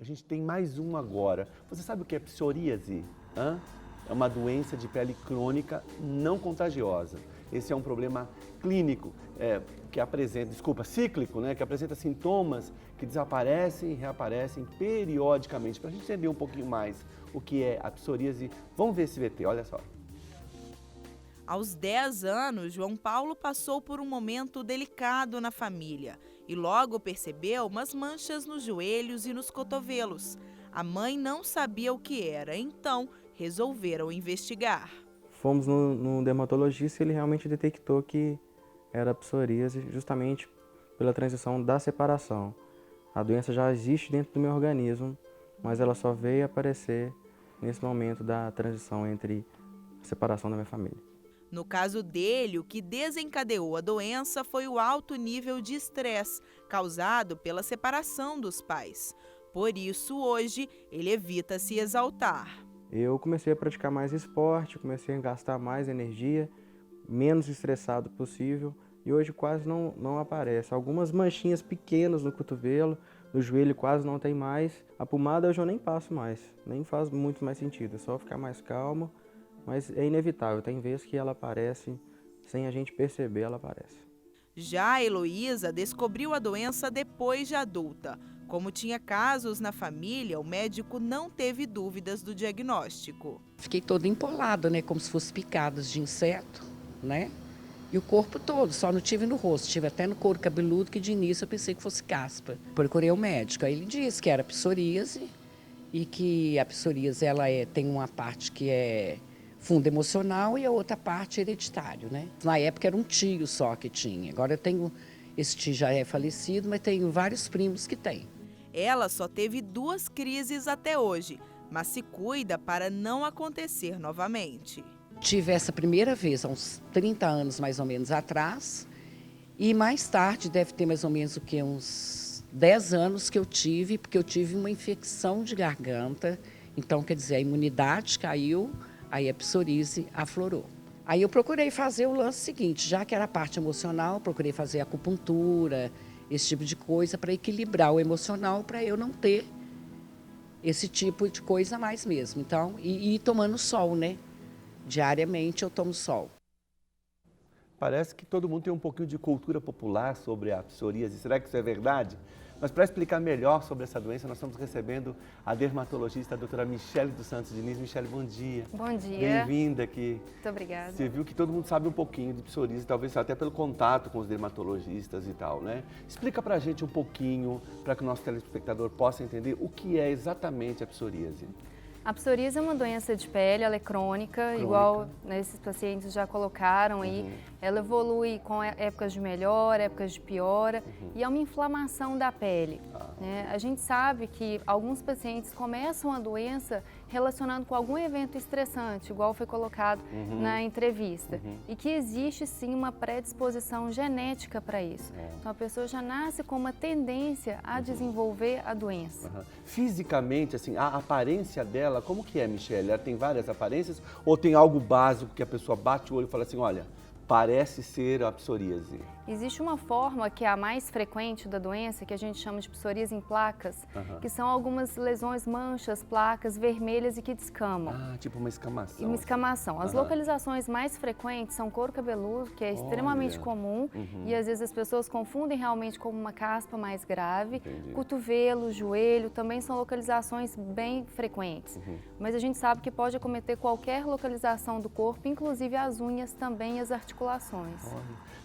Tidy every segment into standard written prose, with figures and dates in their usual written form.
A gente tem mais um agora. Você sabe o que é psoríase? Hã? É uma doença de pele crônica não contagiosa. Esse é um problema clínico, cíclico, né? Que apresenta sintomas que desaparecem e reaparecem periodicamente. Para a gente entender um pouquinho mais o que é a psoríase, vamos ver esse VT, olha só. Aos 10 anos, João Paulo passou por um momento delicado na família e logo percebeu umas manchas nos joelhos e nos cotovelos. A mãe não sabia o que era, então resolveram investigar. Fomos no dermatologista e ele realmente detectou que era psoríase justamente pela transição da separação. A doença já existe dentro do meu organismo, mas ela só veio aparecer nesse momento da transição entre a separação da minha família. No caso dele, o que desencadeou a doença foi o alto nível de estresse causado pela separação dos pais. Por isso, hoje, ele evita se exaltar. Eu comecei a praticar mais esporte, comecei a gastar mais energia, menos estressado possível e hoje quase não aparece. Algumas manchinhas pequenas no cotovelo, no joelho quase não tem mais. A pomada hoje eu nem passo mais, nem faz muito mais sentido, é só ficar mais calmo. Mas é inevitável, tem vezes que ela aparece, sem a gente perceber, ela aparece. Já a Heloísa descobriu a doença depois de adulta. Como tinha casos na família, o médico não teve dúvidas do diagnóstico. Fiquei toda empolada, né, como se fosse picadas de inseto, né? E o corpo todo, só não tive no rosto, tive até no couro cabeludo, que de início eu pensei que fosse caspa. Procurei o médico, aí ele disse que era psoríase e que a psoríase tem uma parte que é fundo emocional e a outra parte hereditário, né? Na época era um tio só que tinha. Agora eu tenho, esse tio já é falecido, mas tenho vários primos que têm. Ela só teve 2 crises até hoje, mas se cuida para não acontecer novamente. Tive essa primeira vez há uns 30 anos mais ou menos atrás e mais tarde deve ter mais ou menos uns 10 anos que eu tive, porque eu tive uma infecção de garganta, então quer dizer, a imunidade caiu. Aí a psoríase aflorou. Aí eu procurei fazer o lance seguinte, já que era a parte emocional, procurei fazer acupuntura, esse tipo de coisa, para equilibrar o emocional, para eu não ter esse tipo de coisa mais mesmo. Então, e tomando sol, né? Diariamente eu tomo sol. Parece que todo mundo tem um pouquinho de cultura popular sobre a psoríase. Será que isso é verdade? Mas para explicar melhor sobre essa doença, nós estamos recebendo a dermatologista, a doutora Michele dos Santos Diniz. Michele, bom dia. Bom dia. Bem-vinda aqui. Muito obrigada. Você viu que todo mundo sabe um pouquinho de psoríase, talvez até pelo contato com os dermatologistas e tal, né? Explica pra gente um pouquinho, para que o nosso telespectador possa entender o que é exatamente a psoríase. A psoríase é uma doença de pele, ela é crônica. Igual esses pacientes já colocaram aí. Ela evolui com épocas de melhora, épocas de piora, e é uma inflamação da pele. Né? A gente sabe que alguns pacientes começam a doença relacionando com algum evento estressante, igual foi colocado na entrevista, e que existe sim uma predisposição genética para isso. Então a pessoa já nasce com uma tendência a desenvolver a doença. Fisicamente, assim, a aparência dela, como que é, Michele? Ela tem várias aparências ou tem algo básico que a pessoa bate o olho e fala assim, olha, parece ser a psoríase? Existe uma forma que é a mais frequente da doença, que a gente chama de psoríase em placas, que são algumas lesões, manchas, placas vermelhas e que descamam. Ah, tipo uma escamação. Uma escamação. As localizações mais frequentes são couro cabeludo, que é extremamente comum, e às vezes as pessoas confundem realmente com uma caspa mais grave. Cotovelo, joelho, também são localizações bem frequentes. Mas a gente sabe que pode acometer qualquer localização do corpo, inclusive as unhas também e as articulações.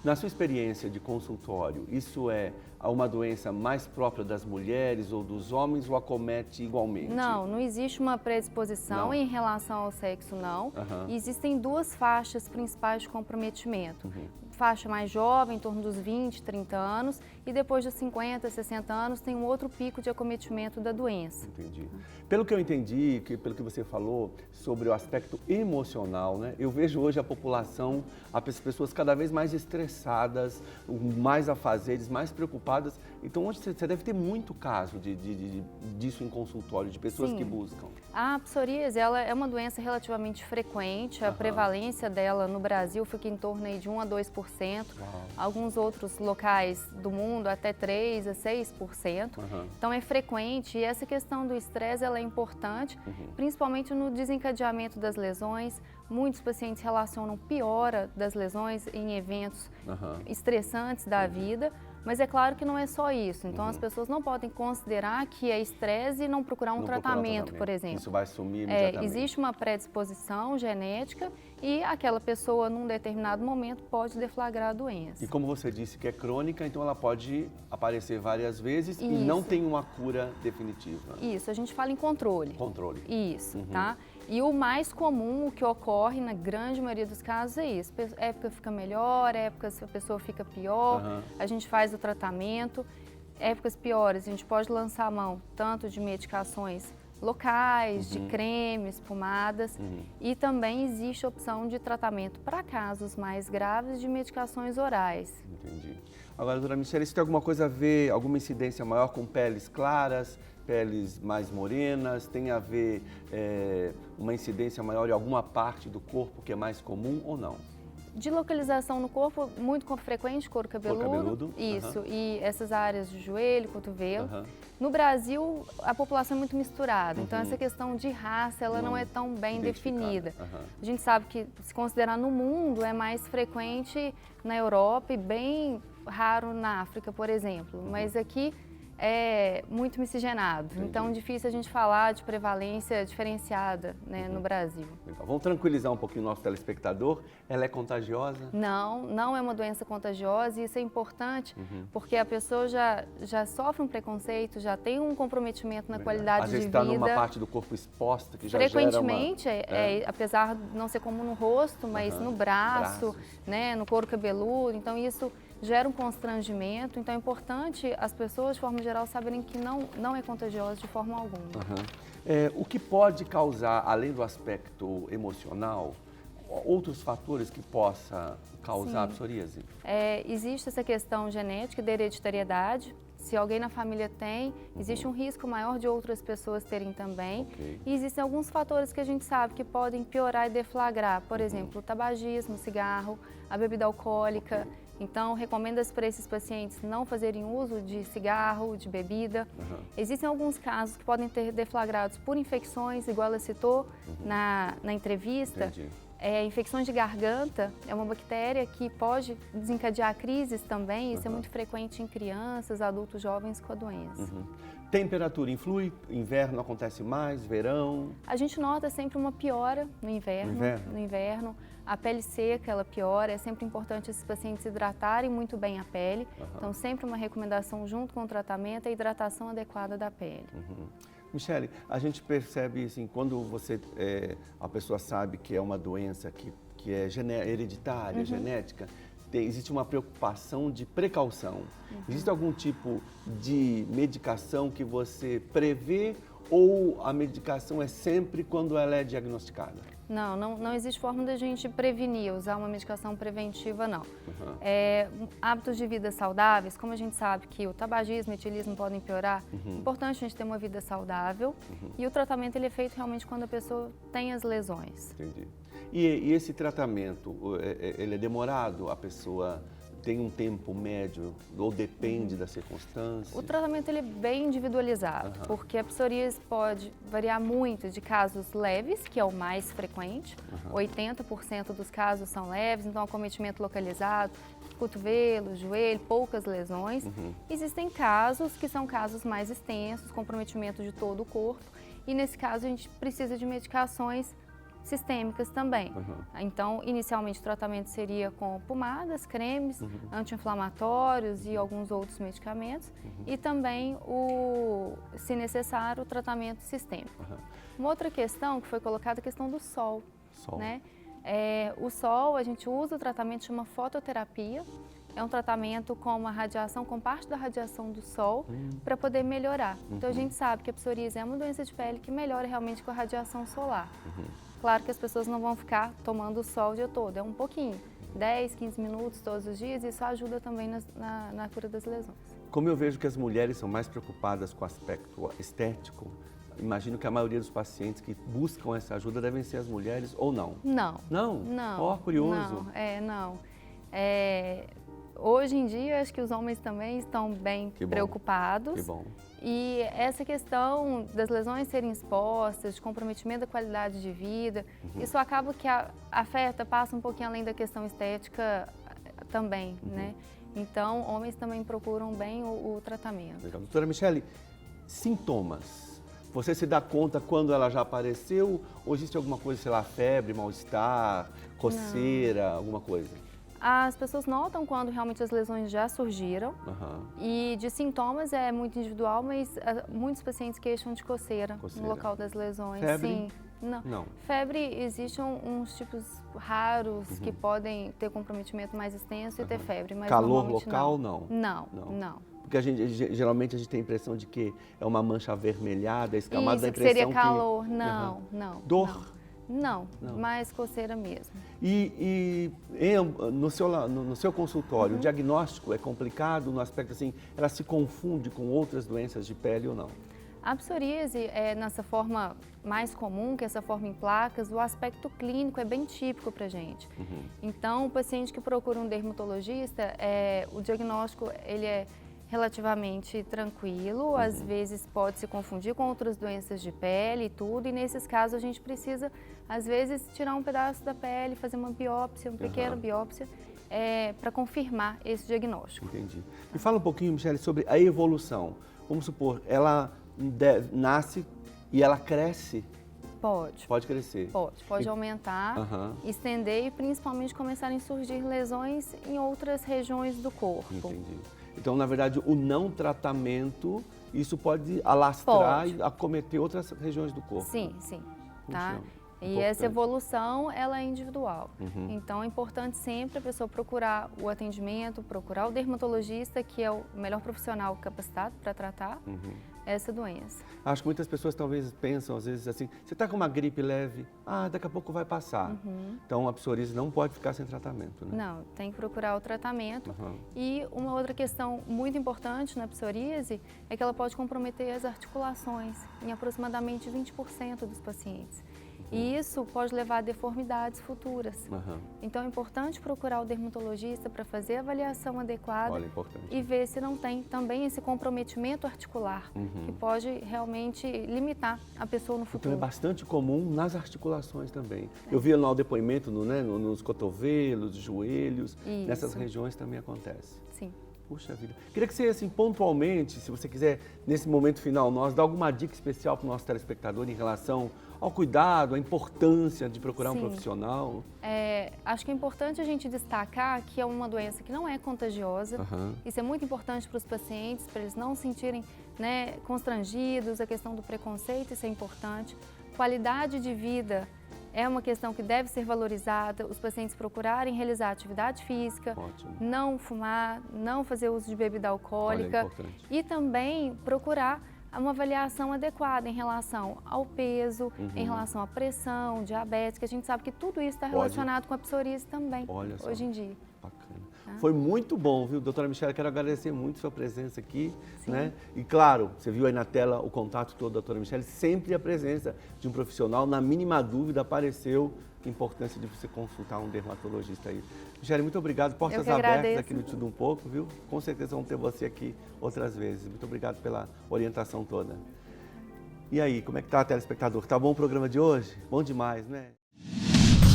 Na sua experiência de consultório, isso é uma doença mais própria das mulheres ou dos homens ou acomete igualmente? Não existe uma predisposição em relação ao sexo, não. Existem 2 faixas principais de comprometimento. Faixa mais jovem, em torno dos 20, 30 anos, e depois dos 50, 60 anos tem um outro pico de acometimento da doença. Entendi. Pelo que eu entendi, pelo que você falou sobre o aspecto emocional, né? Eu vejo hoje a população, as pessoas cada vez mais estressadas, mais afazeres, mais preocupadas. Então hoje você deve ter muito caso disso em consultório, de pessoas que buscam. A psoríase, ela é uma doença relativamente frequente, a prevalência dela no Brasil fica em torno aí de 1 a 2%. Uau. Alguns outros locais do mundo até 3% a 6%. Então é frequente e essa questão do estresse ela é importante, principalmente no desencadeamento das lesões. Muitos pacientes relacionam piora das lesões em eventos estressantes da vida, mas é claro que não é só isso. Então as pessoas não podem considerar que é estresse e não procurar um tratamento, por exemplo. Isso vai sumir imediatamente. Existe uma predisposição genética e aquela pessoa, num determinado momento, pode deflagrar a doença. E como você disse que é crônica, então ela pode aparecer várias vezes e não tem uma cura definitiva. Isso, a gente fala em controle. Controle. Isso, tá? E o mais comum, o que ocorre na grande maioria dos casos é isso. Época fica melhor, épocas a pessoa fica pior, a gente faz o tratamento. Épocas piores, a gente pode lançar a mão tanto de medicações locais, de cremes, pomadas, e também existe a opção de tratamento para casos mais graves de medicações orais. Entendi. Agora, doutora Michele, isso tem alguma coisa a ver, alguma incidência maior com peles claras, peles mais morenas? Tem a ver uma incidência maior em alguma parte do corpo que é mais comum ou não? De localização no corpo, muito frequente, couro cabeludo. Couro cabeludo. Isso, e essas áreas de joelho, cotovelo. No Brasil, a população é muito misturada, então essa questão de raça, ela não é tão bem definida. A gente sabe que, se considerar no mundo, é mais frequente na Europa e bem raro na África, por exemplo. Mas aqui é muito miscigenado, então difícil a gente falar de prevalência diferenciada, né, no Brasil. Então, vamos tranquilizar um pouquinho o nosso telespectador. Ela é contagiosa? Não, não é uma doença contagiosa e isso é importante porque a pessoa já sofre um preconceito, já tem um comprometimento na qualidade de vida. Às vezes está numa parte do corpo exposta que já frequentemente, gera uma... apesar de não ser comum no rosto, mas no braço, né, no couro cabeludo, então isso gera um constrangimento, então é importante as pessoas, de forma geral, saberem que não é contagiosa de forma alguma. O que pode causar, além do aspecto emocional, outros fatores que possa causar a psoríase? Existe essa questão genética da hereditariedade. Se alguém na família tem, existe um risco maior de outras pessoas terem também. E existem alguns fatores que a gente sabe que podem piorar e deflagrar. Por exemplo, o tabagismo, o cigarro, a bebida alcoólica. Então, recomenda-se para esses pacientes não fazerem uso de cigarro, de bebida. Existem alguns casos que podem ter deflagrados por infecções, igual ela citou na entrevista. Infecções de garganta é uma bactéria que pode desencadear crises também. Isso é muito frequente em crianças, adultos jovens com a doença. Temperatura influi? Inverno acontece mais? Verão? A gente nota sempre uma piora no inverno. A pele seca, ela piora. É sempre importante esses pacientes hidratarem muito bem a pele. Então, sempre uma recomendação junto com o tratamento é a hidratação adequada da pele. Michele, a gente percebe, assim, quando a pessoa sabe que é uma doença que é hereditária, genética, existe uma preocupação de precaução. Existe algum tipo de medicação que você prevê ou a medicação é sempre quando ela é diagnosticada? Não existe forma da gente prevenir, usar uma medicação preventiva, não. Hábitos de vida saudáveis, como a gente sabe que o tabagismo e o etilismo podem piorar, é importante a gente ter uma vida saudável e o tratamento ele é feito realmente quando a pessoa tem as lesões. Entendi. E esse tratamento, ele é demorado? A pessoa tem um tempo médio ou depende da circunstância? O tratamento ele é bem individualizado, porque a psoríase pode variar muito de casos leves, que é o mais frequente, 80% dos casos são leves, então acometimento localizado, cotovelo, joelho, poucas lesões. Existem casos que são casos mais extensos, comprometimento de todo o corpo, e nesse caso a gente precisa de medicações sistêmicas também. Então, inicialmente o tratamento seria com pomadas, cremes, anti-inflamatórios e alguns outros medicamentos e também, se necessário, o tratamento sistêmico. Uma outra questão que foi colocada é a questão do sol. Né? O sol, a gente usa o tratamento que chama fototerapia. É um tratamento com uma radiação, com parte da radiação do sol, para poder melhorar. Então, a gente sabe que a psoríase é uma doença de pele que melhora realmente com a radiação solar. Claro que as pessoas não vão ficar tomando o sol o dia todo, é um pouquinho, 10, 15 minutos todos os dias, e isso ajuda também na cura das lesões. Como eu vejo que as mulheres são mais preocupadas com o aspecto estético, imagino que a maioria dos pacientes que buscam essa ajuda devem ser as mulheres ou não? Não. Não? Não. Ó, curioso. Não, não. Hoje em dia, acho que os homens também estão bem preocupados. Que bom. E essa questão das lesões serem expostas, de comprometimento da qualidade de vida, isso acaba que afeta, passa um pouquinho além da questão estética também, né? Então, homens também procuram bem o tratamento. Legal. Doutora Michele, sintomas. Você se dá conta quando ela já apareceu ou existe alguma coisa, sei lá, febre, mal-estar, coceira, alguma coisa? As pessoas notam quando realmente as lesões já surgiram e de sintomas é muito individual, mas muitos pacientes queixam de coceira no local das lesões. Febre? Sim. Não. Febre, existem uns tipos raros que podem ter comprometimento mais extenso e ter febre, mas calor local, não? Não. Porque geralmente a gente tem a impressão de que é uma mancha avermelhada, escamada, da Isso, impressão seria calor. Não. Dor? Não, mais coceira mesmo. E no seu consultório, o diagnóstico é complicado no aspecto assim, ela se confunde com outras doenças de pele ou não? A psoríase é nessa forma mais comum, que é essa forma em placas, o aspecto clínico é bem típico para a gente. Então, o paciente que procura um dermatologista, o diagnóstico ele é relativamente tranquilo, às vezes pode se confundir com outras doenças de pele e tudo, e nesses casos a gente precisa, às vezes, tirar um pedaço da pele, fazer uma biópsia, uma pequena biópsia, para confirmar esse diagnóstico. Entendi. Me fala um pouquinho, Michele, sobre a evolução. Vamos supor, ela nasce e ela cresce? Pode. Pode crescer? Pode aumentar, estender e principalmente começarem a surgir lesões em outras regiões do corpo. Entendi. Então, na verdade, o não tratamento, isso pode alastrar e acometer outras regiões do corpo. Sim. Tá? E essa evolução, ela é individual. Então, é importante sempre a pessoa procurar o atendimento, procurar o dermatologista, que é o melhor profissional capacitado para tratar essa doença. Acho que muitas pessoas talvez pensam, às vezes, assim, você está com uma gripe leve, daqui a pouco vai passar. Então, a psoríase não pode ficar sem tratamento, né? Não, tem que procurar o tratamento. E uma outra questão muito importante na psoríase é que ela pode comprometer as articulações em aproximadamente 20% dos pacientes. E isso pode levar a deformidades futuras. Então é importante procurar o dermatologista para fazer a avaliação adequada e ver se não tem também esse comprometimento articular, que pode realmente limitar a pessoa no futuro. Então é bastante comum nas articulações também. Eu vi lá o depoimento nos cotovelos, joelhos, nessas regiões também acontece. Sim. Puxa vida. Queria que você, assim, pontualmente, se você quiser, nesse momento final, dar alguma dica especial para o nosso telespectador em relação ao cuidado, à importância de procurar um profissional. Acho que é importante a gente destacar que é uma doença que não é contagiosa. Isso é muito importante para os pacientes, para eles não se sentirem, constrangidos, a questão do preconceito, isso é importante. Qualidade de vida é uma questão que deve ser valorizada, os pacientes procurarem realizar atividade física, não fumar, não fazer uso de bebida alcoólica e também procurar uma avaliação adequada em relação ao peso, em relação à pressão, diabetes, que a gente sabe que tudo isso está relacionado com a psoríase também, hoje em dia. Bacana. Foi muito bom, viu, doutora Michele? Quero agradecer muito a sua presença aqui, né? E claro, você viu aí na tela o contato todo da doutora Michele, sempre a presença de um profissional, na mínima dúvida apareceu a importância de você consultar um dermatologista aí. Michele, muito obrigado, portas abertas aqui no Tudo Um Pouco, viu? Com certeza vamos ter você aqui outras vezes. Muito obrigado pela orientação toda. E aí, como é que tá, telespectador? Tá bom o programa de hoje? Bom demais, né?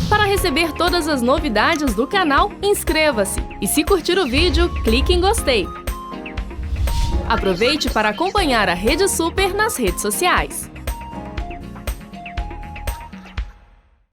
Para receber todas as novidades do canal, inscreva-se e se curtir o vídeo, clique em gostei. Aproveite para acompanhar a Rede Super nas redes sociais.